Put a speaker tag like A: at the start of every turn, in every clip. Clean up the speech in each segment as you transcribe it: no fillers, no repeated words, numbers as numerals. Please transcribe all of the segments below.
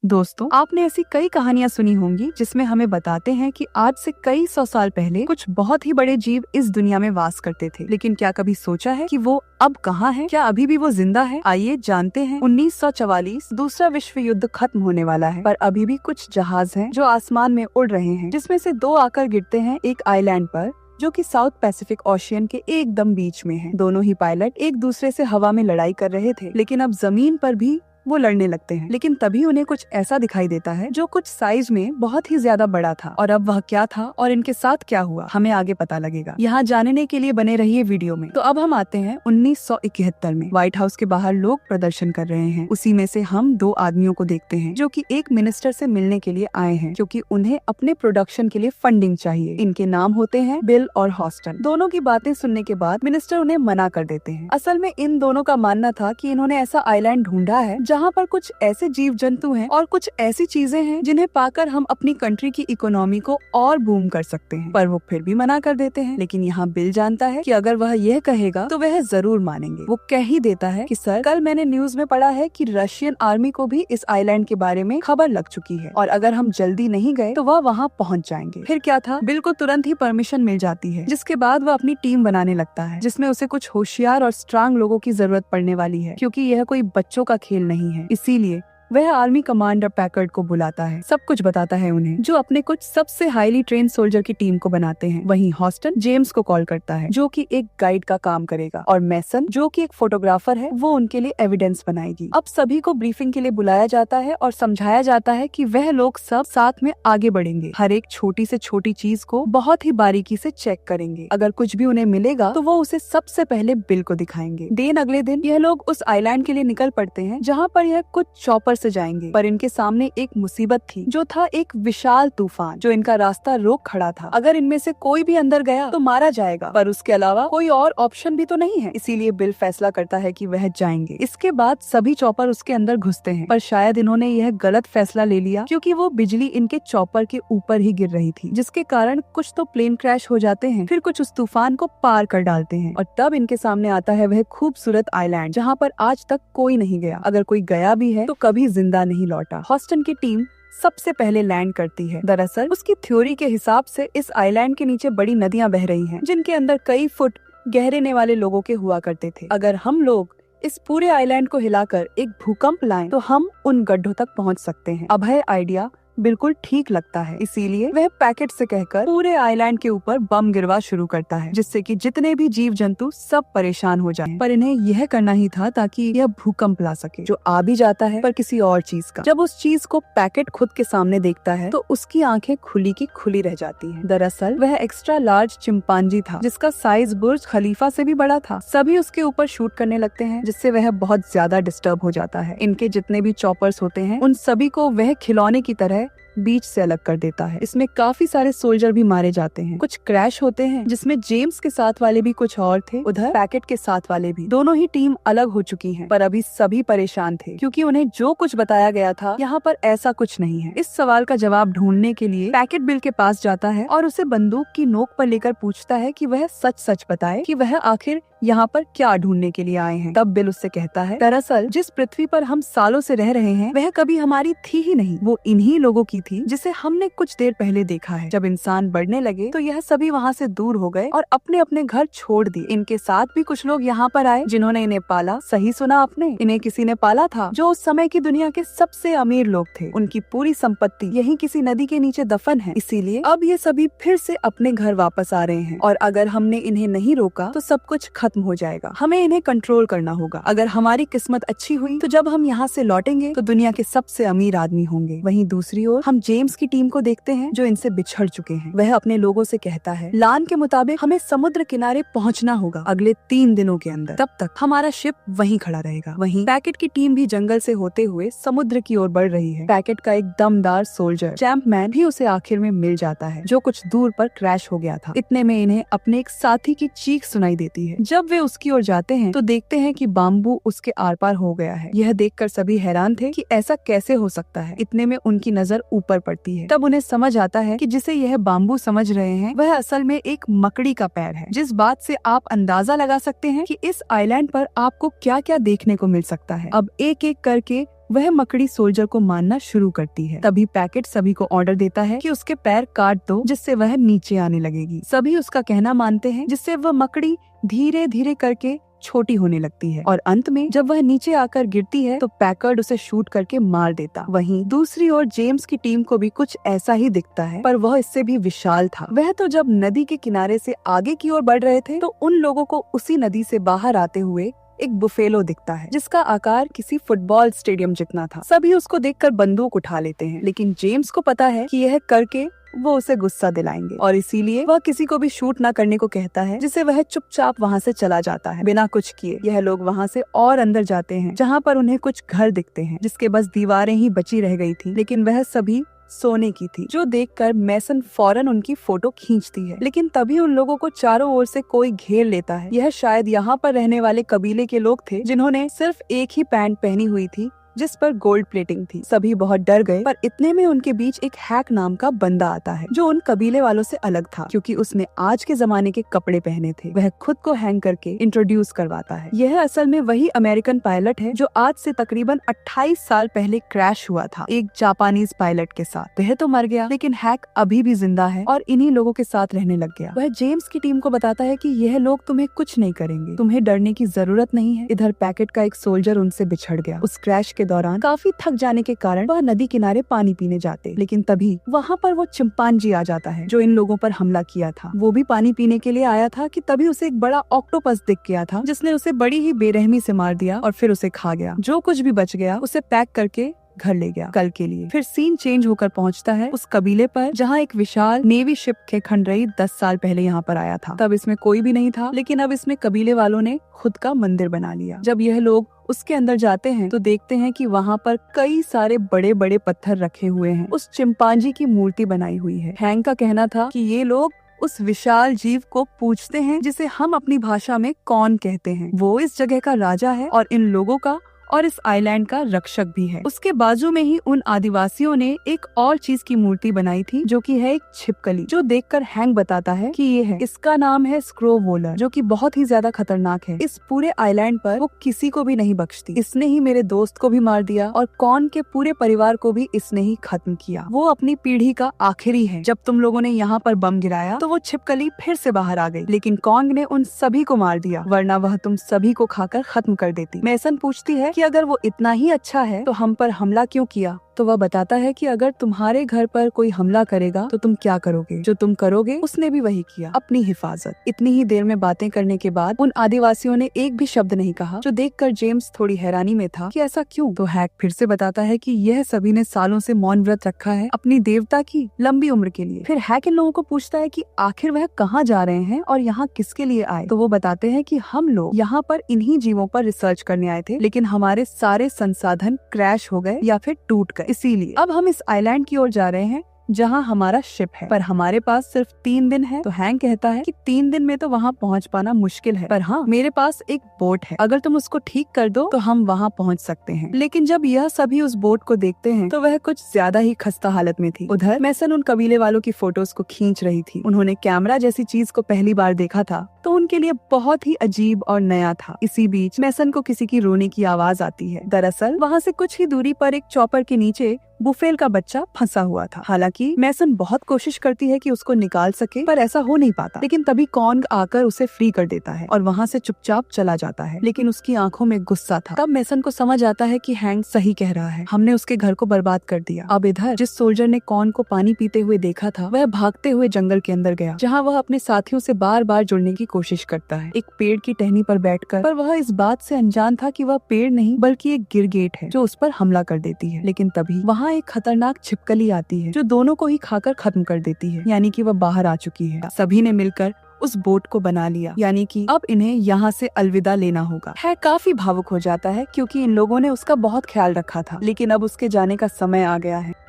A: दोस्तों, आपने ऐसी कई कहानियां सुनी होंगी जिसमें हमें बताते हैं कि आज से कई सौ साल पहले कुछ बहुत ही बड़े जीव इस दुनिया में वास करते थे। लेकिन क्या कभी सोचा है कि वो अब कहाँ है? क्या अभी भी वो जिंदा है? आइए जानते हैं। 1944 दूसरा विश्व युद्ध खत्म होने वाला है, पर अभी भी कुछ जहाज हैं जो आसमान में उड़ रहे हैं, जिसमें से 2 आकर गिरते हैं एक आइलैंड पर जो कि साउथ पैसिफिक ओशियन के एकदम बीच में है। दोनों ही पायलट एक दूसरे से हवा में लड़ाई कर रहे थे, लेकिन अब जमीन पर भी वो लड़ने लगते हैं। लेकिन तभी उन्हें कुछ ऐसा दिखाई देता है जो कुछ साइज में बहुत ही ज्यादा बड़ा था, और अब वह क्या था और इनके साथ क्या हुआ, हमें आगे पता लगेगा। यहाँ जानने के लिए बने रहिए वीडियो में। तो अब हम आते हैं 1971 में। व्हाइट हाउस के बाहर लोग प्रदर्शन कर रहे हैं। उसी में से हम 2 आदमियों को देखते हैं जो कि एक मिनिस्टर से मिलने के लिए आए हैं, क्योंकि उन्हें अपने प्रोडक्शन के लिए फंडिंग चाहिए। इनके नाम होते हैं बिल और हॉस्टन। दोनों की बातें सुनने के बाद मिनिस्टर उन्हें मना कर देते हैं। असल में इन दोनों का मानना था कि इन्होंने ऐसा आइलैंड ढूंढा है जहाँ पर कुछ ऐसे जीव जंतु हैं और कुछ ऐसी चीजें हैं जिन्हें पाकर हम अपनी कंट्री की इकोनॉमी को और बूम कर सकते हैं। पर वो फिर भी मना कर देते हैं। लेकिन यहाँ बिल जानता है कि अगर वह यह कहेगा तो वह जरूर मानेंगे। वो कह ही देता है कि सर, कल मैंने न्यूज में पढ़ा है कि रशियन आर्मी को भी इस आइलैंड के बारे में खबर लग चुकी है, और अगर हम जल्दी नहीं गए तो वह वहाँ पहुँच जाएंगे। फिर क्या था, बिल को तुरंत ही परमिशन मिल जाती है, जिसके बाद वह अपनी टीम बनाने लगता है, जिसमें उसे कुछ होशियार और स्ट्रांग लोगों की जरूरत पड़ने वाली है, क्योंकि यह कोई बच्चों का खेल नहीं है। इसीलिए वह आर्मी कमांडर पैकर्ड को बुलाता है, सब कुछ बताता है उन्हें, जो अपने कुछ सबसे हाईली ट्रेन सोल्जर की टीम को बनाते हैं। वहीं हॉस्टन जेम्स को कॉल करता है, जो कि एक गाइड का काम करेगा, और मैसन, जो कि एक फोटोग्राफर है, वो उनके लिए एविडेंस बनाएगी। अब सभी को ब्रीफिंग के लिए बुलाया जाता है और समझाया जाता है कि वह लोग सब साथ में आगे बढ़ेंगे, हर एक छोटी से छोटी चीज को बहुत ही बारीकी से चेक करेंगे। अगर कुछ भी उन्हें मिलेगा तो वो उसे सबसे पहले बिल को दिखाएंगे। अगले दिन यह लोग उस आइलैंड के लिए निकल पड़ते हैं, जहाँ पर यह कुछ चॉपर से जाएंगे। पर इनके सामने एक मुसीबत थी, जो था एक विशाल तूफान, जो इनका रास्ता रोक खड़ा था। अगर इनमें से कोई भी अंदर गया तो मारा जाएगा, पर उसके अलावा कोई और ऑप्शन भी तो नहीं है। इसीलिए बिल फैसला करता है कि वह जाएंगे। इसके बाद सभी चॉपर उसके अंदर घुसते हैं, पर शायद इन्होंने यह गलत फैसला ले लिया, क्योंकि वो बिजली इनके चॉपर के ऊपर ही गिर रही थी, जिसके कारण कुछ तो प्लेन क्रैश हो जाते हैं, फिर कुछ उस तूफान को पार कर डालते हैं, और तब इनके सामने आता है वह खूबसूरत आइलैंड, जहाँ पर आज तक कोई नहीं गया। अगर कोई गया भी है तो कभी जिंदा नहीं लौटा। हॉस्टन की टीम सबसे पहले लैंड करती है। दरअसल उसकी थ्योरी के हिसाब से इस आइलैंड के नीचे बड़ी नदियां बह रही हैं, जिनके अंदर कई फुट गहरे वाले लोगों के हुआ करते थे। अगर हम लोग इस पूरे आइलैंड को हिलाकर एक भूकंप लाएं तो हम उन गड्ढों तक पहुंच सकते हैं। अब यह आइडिया बिल्कुल ठीक लगता है, इसीलिए वह पैकेट से कहकर पूरे आइलैंड के ऊपर बम गिरवा शुरू करता है, जिससे कि जितने भी जीव जंतु सब परेशान हो जाएं। पर इन्हें यह करना ही था ताकि यह भूकंप ला सके, जो आ भी जाता है पर किसी और चीज का। जब उस चीज को पैकेट खुद के सामने देखता है तो उसकी आंखें खुली की खुली रह जाती हैं। दरअसल वह एक्स्ट्रा लार्ज चिंपांजी था, जिसका साइज बुर्ज खलीफा से भी बड़ा था। सभी उसके ऊपर शूट करने लगते हैं, जिससे वह बहुत ज्यादा डिस्टर्ब हो जाता है। इनके जितने भी चॉपर्स होते हैं उन सभी को वह खिलौने की तरह बीच से अलग कर देता है। इसमें काफी सारे सोल्जर भी मारे जाते हैं, कुछ क्रैश होते हैं, जिसमें जेम्स के साथ वाले भी कुछ और थे, उधर पैकेट के साथ वाले भी। दोनों ही टीम अलग हो चुकी हैं, पर अभी सभी परेशान थे, क्योंकि उन्हें जो कुछ बताया गया था यहाँ पर ऐसा कुछ नहीं है। इस सवाल का जवाब ढूंढने के लिए पैकेट बिल के पास जाता है और उसे बंदूक की नोक पर लेकर पूछता है कि वह सच सच बताए कि वह आखिर यहाँ पर क्या ढूंढने के लिए आए हैं। तब बिल उससे कहता है, दरअसल जिस पृथ्वी पर हम सालों से रह रहे हैं वह कभी हमारी थी ही नहीं, वो इन्हीं लोगों की थी, जिसे हमने कुछ देर पहले देखा है। जब इंसान बढ़ने लगे तो यह सभी वहाँ से दूर हो गए और अपने अपने घर छोड़ दिए। इनके साथ भी कुछ लोग यहाँ पर आए जिन्होंने इन्हें पाला। सही सुना आपने, इन्हें किसी ने पाला था, जो उस समय की दुनिया के सबसे अमीर लोग थे। उनकी पूरी संपत्ति यही किसी नदी के नीचे दफन है। इसीलिए अब ये सभी फिर से अपने घर वापस आ रहे हैं, और अगर हमने इन्हें नहीं रोका तो सब कुछ खत्म हो जाएगा। हमें इन्हें कंट्रोल करना होगा। अगर हमारी किस्मत अच्छी हुई तो जब हम यहाँ से लौटेंगे तो दुनिया के सबसे अमीर आदमी होंगे। वहीं दूसरी ओर हम जेम्स की टीम को देखते हैं, जो इनसे बिछड़ चुके हैं। वह अपने लोगों से कहता है, लान के मुताबिक हमें समुद्र किनारे पहुँचना होगा अगले 3 दिनों के अंदर। तब तक हमारा शिप वहीं खड़ा रहेगा। वहीं पैकेट की टीम भी जंगल से होते हुए समुद्र की ओर बढ़ रही है। पैकेट का एक दमदार सोल्जर चैंपमैन भी उसे आखिर में मिल जाता है, जो कुछ दूर पर क्रैश हो गया था। इतने में इन्हें अपने एक साथी की चीख सुनाई देती है। जब वे उसकी ओर जाते हैं तो देखते हैं कि बाम्बू उसके आर पार हो गया है। यह देखकर सभी हैरान थे कि ऐसा कैसे हो सकता है। इतने में उनकी नजर ऊपर पड़ती है। तब उन्हें समझ आता है कि जिसे यह बाम्बू समझ रहे हैं वह असल में एक मकड़ी का पैर है, जिस बात से आप अंदाजा लगा सकते हैं कि इस आइलैंड पर आपको क्या क्या देखने को मिल सकता है। अब एक एक करके वह मकड़ी सोल्जर को मारना शुरू करती है। तभी पैकेट सभी को ऑर्डर देता है कि उसके पैर काट दो, जिससे वह नीचे आने लगेगी। सभी उसका कहना मानते हैं, जिससे वह मकड़ी धीरे धीरे करके छोटी होने लगती है और अंत में जब वह नीचे आकर गिरती है तो पैकर्ड उसे शूट करके मार देता। वहीं दूसरी ओर जेम्स की टीम को भी कुछ ऐसा ही दिखता है, पर वह इससे भी विशाल था। वह तो जब नदी के किनारे से आगे की ओर बढ़ रहे थे तो उन लोगों को उसी नदी से बाहर आते हुए एक बुफेलो दिखता है, जिसका आकार किसी फुटबॉल स्टेडियम जितना था। सभी उसको देखकर बंदूक उठा लेते हैं, लेकिन जेम्स को पता है कि यह करके वो उसे गुस्सा दिलाएंगे और इसीलिए वह किसी को भी शूट ना करने को कहता है, जिसे वह चुपचाप वहाँ से चला जाता है बिना कुछ किए। यह लोग वहाँ से और अंदर जाते हैं, जहाँ पर उन्हें कुछ घर दिखते हैं जिसके बस दीवारें ही बची रह गई थी, लेकिन वह सभी सोने की थी, जो देखकर मैसन फौरन उनकी फोटो खींचती है। लेकिन तभी उन लोगों को चारों ओर से कोई घेर लेता है। यह शायद यहाँ पर रहने वाले कबीले के लोग थे, जिन्होंने सिर्फ एक ही पैंट पहनी हुई थी जिस पर गोल्ड प्लेटिंग थी। सभी बहुत डर गए, पर इतने में उनके बीच एक हैक नाम का बंदा आता है, जो उन कबीले वालों से अलग था, क्योंकि उसने आज के जमाने के कपड़े पहने थे। वह खुद को हैंग करके इंट्रोड्यूस करवाता है। यह असल में वही अमेरिकन पायलट है जो आज से तकरीबन 28 साल पहले क्रैश हुआ था एक जापानीज पायलट के साथ। वह तो मर गया, लेकिन हैक अभी भी जिंदा है और इन्हीं लोगों के साथ रहने लग गया। वह जेम्स की टीम को बताता है कि यह लोग तुम्हें कुछ नहीं करेंगे, तुम्हें डरने की जरूरत नहीं है। इधर पैकेट का एक सोल्जर उनसे बिछड़ गया। उस क्रैश के दौरान काफी थक जाने के कारण वह नदी किनारे पानी पीने जाते, लेकिन तभी वहाँ पर वो चिंपांजी आ जाता है जो इन लोगों पर हमला किया था। वो भी पानी पीने के लिए आया था कि तभी उसे एक बड़ा ऑक्टोपस दिख गया था, जिसने उसे बड़ी ही बेरहमी से मार दिया और फिर उसे खा गया। जो कुछ भी बच गया उसे पैक करके घर ले गया कल के लिए। फिर सीन चेंज होकर पहुंचता है उस कबीले पर जहां एक विशाल नेवी शिप के खंडहर 10 साल पहले यहाँ पर आया था। तब इसमें कोई भी नहीं था, लेकिन अब इसमें कबीले वालों ने खुद का मंदिर बना लिया। जब यह लोग उसके अंदर जाते हैं तो देखते हैं कि वहाँ पर कई सारे बड़े बड़े पत्थर रखे हुए हैं। उस चिंपांजी की मूर्ति बनाई हुई है। हैंक का कहना था कि ये लोग उस विशाल जीव को पूजते हैं जिसे हम अपनी भाषा में कौन कहते हैं। वो इस जगह का राजा है और इन लोगों का और इस आइलैंड का रक्षक भी है। उसके बाजू में ही उन आदिवासियों ने एक और चीज की मूर्ति बनाई थी, जो कि है एक छिपकली, जो देखकर हैंक बताता है कि ये है। इसका नाम है स्क्रोवोलर, जो कि बहुत ही ज्यादा खतरनाक है। इस पूरे आइलैंड पर वो किसी को भी नहीं बख्शती। इसने ही मेरे दोस्त को भी मार दिया और कॉन के पूरे परिवार को भी इसने ही खत्म किया। वो अपनी पीढ़ी का आखिरी है। जब तुम लोगों ने यहाँ पर बम गिराया तो वो छिपकली फिर से बाहर आ गई, लेकिन कॉन्ग ने उन सभी को मार दिया, वरना वह तुम सभी को खाकर खत्म कर देती। मैसन पूछती है कि अगर वो इतना ही अच्छा है तो हम पर हमला क्यों किया? तो वह बताता है कि अगर तुम्हारे घर पर कोई हमला करेगा तो तुम क्या करोगे? जो तुम करोगे उसने भी वही किया, अपनी हिफाजत। इतनी ही देर में बातें करने के बाद उन आदिवासियों ने एक भी शब्द नहीं कहा, जो देखकर जेम्स थोड़ी हैरानी में था कि ऐसा क्यों। तो हैक फिर से बताता है कि यह सभी ने सालों से मौन व्रत रखा है अपनी देवता की लंबी उम्र के लिए। फिर हैक इन लोगों को पूछता है कि आखिर वह कहाँ जा रहे हैं और यहाँ किसके लिए आए। तो वो बताते हैं कि हम लोग यहाँ पर इन्हीं जीवों पर रिसर्च करने आए थे, लेकिन हमारे सारे संसाधन क्रैश हो गए या फिर टूट गए, इसीलिए अब हम इस आइलैंड की ओर जा रहे हैं जहाँ हमारा शिप है, पर हमारे पास सिर्फ 3 दिन है। तो हैंक कहता है कि 3 दिन में तो वहाँ पहुँच पाना मुश्किल है, पर हाँ मेरे पास एक बोट है, अगर तुम उसको ठीक कर दो तो हम वहाँ पहुँच सकते हैं। लेकिन जब यह सभी उस बोट को देखते हैं तो वह कुछ ज्यादा ही खस्ता हालत में थी। उधर मैसन उन कबीले वालों की फोटोज को खींच रही थी। उन्होंने कैमरा जैसी चीज को पहली बार देखा था तो उनके लिए बहुत ही अजीब और नया था। इसी बीच मैसन को किसी की रोने की आवाज आती है। दरअसल वहाँ से कुछ ही दूरी पर एक चॉपर के नीचे बुफेल का बच्चा फंसा हुआ था। हालांकि मैसन बहुत कोशिश करती है कि उसको निकाल सके, पर ऐसा हो नहीं पाता। लेकिन तभी कॉन्ग आकर उसे फ्री कर देता है और वहाँ से चुपचाप चला जाता है, लेकिन उसकी आंखों में गुस्सा था। तब मैसन को समझ आता है कि हैंक सही कह रहा है, हमने उसके घर को बर्बाद कर दिया। अब इधर जिस सोल्जर ने कॉन को पानी पीते हुए देखा था, वह भागते हुए जंगल के अंदर गया, जहाँ वह अपने साथियों से बार बार जुड़ने की कोशिश करता है, एक पेड़ की टहनी पर बैठकर। पर वह इस बात से अनजान था कि वह पेड़ नहीं बल्कि एक गिरगिट है जो उस पर हमला कर देती है। लेकिन तभी वहाँ एक खतरनाक छिपकली आती है जो दोनों को ही खाकर खत्म कर देती है, यानी कि वह बाहर आ चुकी है। सभी ने मिलकर उस बोट को बना लिया, यानी कि अब इन्हें यहाँ से अलविदा लेना होगा। है काफी भावुक हो जाता है क्योंकि इन लोगों ने उसका बहुत ख्याल रखा था, लेकिन अब उसके जाने का समय आ गया है।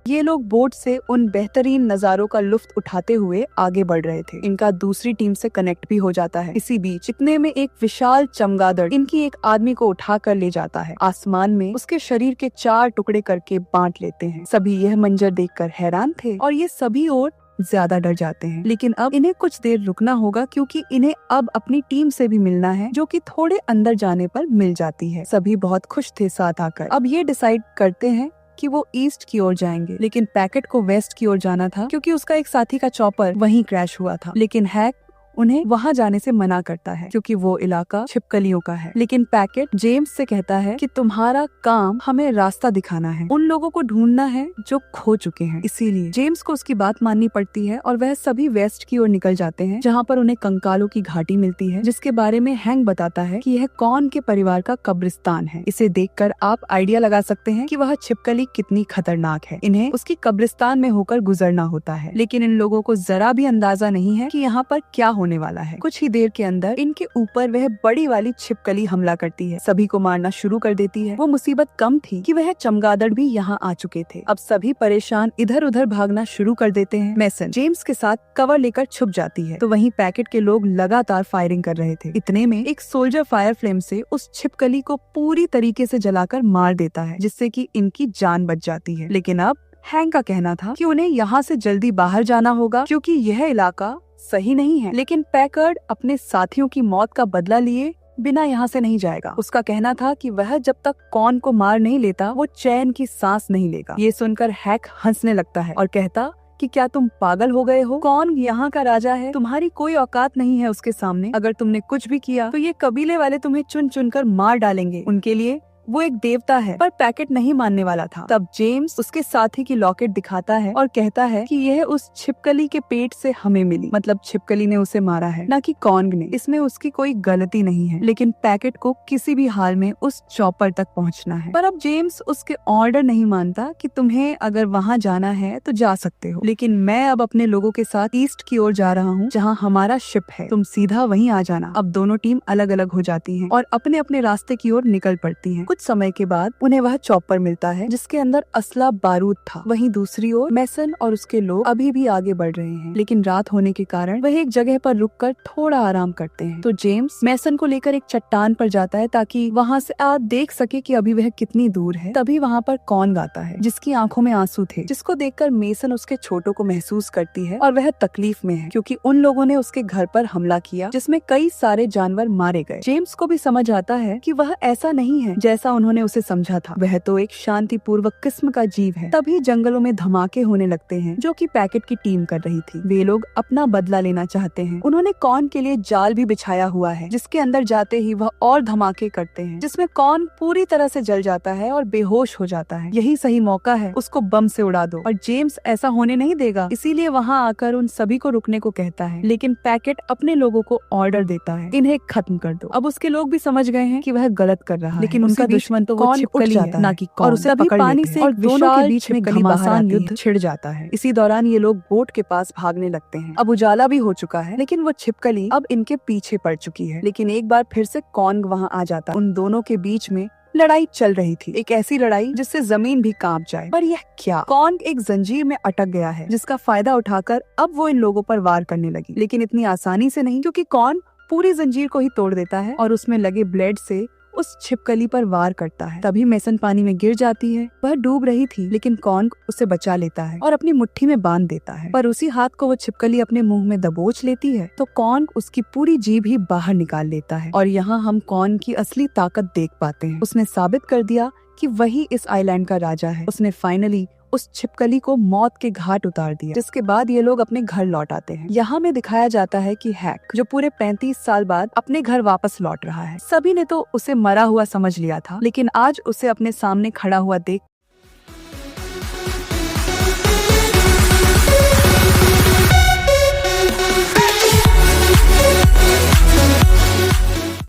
A: ये लोग बोट से उन बेहतरीन नजारों का लुत्फ उठाते हुए आगे बढ़ रहे थे। इनका दूसरी टीम से कनेक्ट भी हो जाता है। इसी बीच इतने में एक विशाल चमगादड़ इनकी एक आदमी को उठा कर ले जाता है। आसमान में उसके शरीर के 4 टुकड़े करके बांट लेते हैं। सभी यह मंजर देखकर हैरान थे और ये सभी और ज्यादा डर जाते हैं। लेकिन अब इन्हें कुछ देर रुकना होगा क्योंकि इन्हें अब अपनी टीम से भी मिलना है, जो कि थोड़े अंदर जाने पर मिल जाती है। सभी बहुत खुश थे साथ आकर। अब ये डिसाइड करते हैं कि वो ईस्ट की ओर जाएंगे, लेकिन पैकेट को वेस्ट की ओर जाना था क्योंकि उसका एक साथी का चॉपर वहीं क्रैश हुआ था। लेकिन हैक उन्हें वहां जाने से मना करता है क्योंकि वो इलाका छिपकलियों का है। लेकिन पैकेट जेम्स से कहता है कि तुम्हारा काम हमें रास्ता दिखाना है, उन लोगों को ढूंढना है जो खो चुके हैं। इसीलिए जेम्स को उसकी बात माननी पड़ती है और वह सभी वेस्ट की ओर निकल जाते हैं, जहाँ पर उन्हें कंकालों की घाटी मिलती है, जिसके बारे में हैंक बताता है कि यह कॉर्न के परिवार का कब्रिस्तान है। इसे देखकर आप आइडिया लगा सकते हैं कि वह छिपकली कितनी खतरनाक है। इन्हें उसकी कब्रिस्तान में होकर गुजरना होता है, लेकिन इन लोगों को जरा भी अंदाजा नहीं है कि यहाँ पर क्या होने वाला है। कुछ ही देर के अंदर इनके ऊपर वह बड़ी वाली छिपकली हमला करती है, सभी को मारना शुरू कर देती है। वो मुसीबत कम थी कि वह चमगादड़ भी यहाँ आ चुके थे। अब सभी परेशान इधर उधर भागना शुरू कर देते हैं। मैसन जेम्स के साथ कवर लेकर छुप जाती है, तो वहीं पैकेट के लोग लगातार फायरिंग कर रहे थे। इतने में एक सोल्जर फायर फ्लेम से उस छिपकली को पूरी तरीके से जलाकर मार देता है, जिससे कि इनकी जान बच जाती है। लेकिन अब हैंक का कहना था कि उन्हें यहाँ से जल्दी बाहर जाना होगा क्योंकि यह इलाका सही नहीं है। लेकिन पैकर्ड अपने साथियों की मौत का बदला लिए बिना यहाँ से नहीं जाएगा। उसका कहना था कि वह जब तक कॉर्न को मार नहीं लेता वो चैन की सांस नहीं लेगा। ये सुनकर हैक हंसने लगता है और कहता कि क्या तुम पागल हो गए हो? कॉर्न यहाँ का राजा है, तुम्हारी कोई औकात नहीं है उसके सामने। अगर तुमने कुछ भी किया तो ये कबीले वाले तुम्हें चुन चुन कर मार डालेंगे। उनके लिए वो एक देवता है। पर पैकेट नहीं मानने वाला था। तब जेम्स उसके साथी की लॉकेट दिखाता है और कहता है कि यह उस छिपकली के पेट से हमें मिली, मतलब छिपकली ने उसे मारा है, ना कि कॉन्ग ने। इसमें उसकी कोई गलती नहीं है। लेकिन पैकेट को किसी भी हाल में उस चॉपर तक पहुंचना है। पर अब जेम्स उसके ऑर्डर नहीं मानता कि तुम्हें अगर वहां जाना है तो जा सकते हो, लेकिन मैं अब अपने लोगों के साथ ईस्ट की ओर जा रहा हूँ जहाँ हमारा शिप है, तुम सीधा वहीं आ जाना। अब दोनों टीम अलग अलग हो जाती है और अपने अपने रास्ते की ओर निकल पड़ती है। कुछ समय के बाद उन्हें वह चॉपर मिलता है जिसके अंदर असला बारूद था। वहीं दूसरी ओर मैसन और उसके लोग अभी भी आगे बढ़ रहे हैं, लेकिन रात होने के कारण वह एक जगह पर रुककर थोड़ा आराम करते हैं। तो जेम्स मैसन को लेकर एक चट्टान पर जाता है ताकि वहाँ से आप देख सके कि अभी वह कितनी दूर है। तभी वहाँ पर कॉर्न गाता है जिसकी आंखों में आंसू थे, जिसको देखकर मेसन उसके छोटों को महसूस करती है और वह तकलीफ में है क्योंकि उन लोगों ने उसके घर पर हमला किया जिसमें कई सारे जानवर मारे गए। जेम्स को भी समझ आता है कि वह ऐसा नहीं है जैसा उन्होंने उसे समझा था, वह तो एक शांतिपूर्वक किस्म का जीव है। तभी जंगलों में धमाके होने लगते हैं जो कि पैकेट की टीम कर रही थी। वे लोग अपना बदला लेना चाहते हैं। उन्होंने कॉर्न के लिए जाल भी बिछाया हुआ है जिसके अंदर जाते ही वह और धमाके करते हैं जिसमें कॉर्न पूरी तरह से जल जाता है और बेहोश हो जाता है। यही सही मौका है, उसको बम से उड़ा दो। और जेम्स ऐसा होने नहीं देगा, इसीलिए वहाँ आकर उन सभी को रुकने को कहता है। लेकिन पैकेट अपने लोगों को ऑर्डर देता है, इन्हें खत्म कर दो। अब उसके लोग भी समझ गए हैं कि वह गलत कर रहा है, लेकिन उनका दुश्मन तो वो छिपकली है, ना कि कॉर्न। और उसे तभी पानी से और दोनों के बीच में घमासान युद्ध छिड़ जाता है। इसी दौरान ये लोग बोट के पास भागने लगते हैं। अब उजाला भी हो चुका है, लेकिन वो छिपकली अब इनके पीछे पड़ चुकी है। लेकिन एक बार फिर से कॉर्न वहाँ आ जाता। उन दोनों के बीच में लड़ाई चल रही थी, एक ऐसी लड़ाई जिससे जमीन भी कांप जाए। पर यह क्या? कॉर्न एक जंजीर में अटक गया है जिसका फायदा उठाकर अब वो इन लोगों पर वार करने लगी, लेकिन इतनी आसानी से नहीं क्योंकि कॉर्न पूरी जंजीर को ही तोड़ देता है और उसमें लगे ब्लेड से उस छिपकली पर वार करता है। तभी मैसन पानी में गिर जाती है। वह डूब रही थी, लेकिन कॉर्न उसे बचा लेता है और अपनी मुट्ठी में बांध देता है। पर उसी हाथ को वो छिपकली अपने मुंह में दबोच लेती है तो कॉर्न उसकी पूरी जीभ ही बाहर निकाल लेता है। और यहाँ हम कॉर्न की असली ताकत देख पाते हैं। उसने साबित कर दिया कि वही इस आइलैंड का राजा है। उसने फाइनली उस छिपकली को मौत के घाट उतार दिया, जिसके बाद ये लोग अपने घर लौट आते हैं। यहाँ में दिखाया जाता है कि हैक जो पूरे 35 साल बाद अपने घर वापस लौट रहा है। सभी ने तो उसे मरा हुआ समझ लिया था, लेकिन आज उसे अपने सामने खड़ा हुआ देख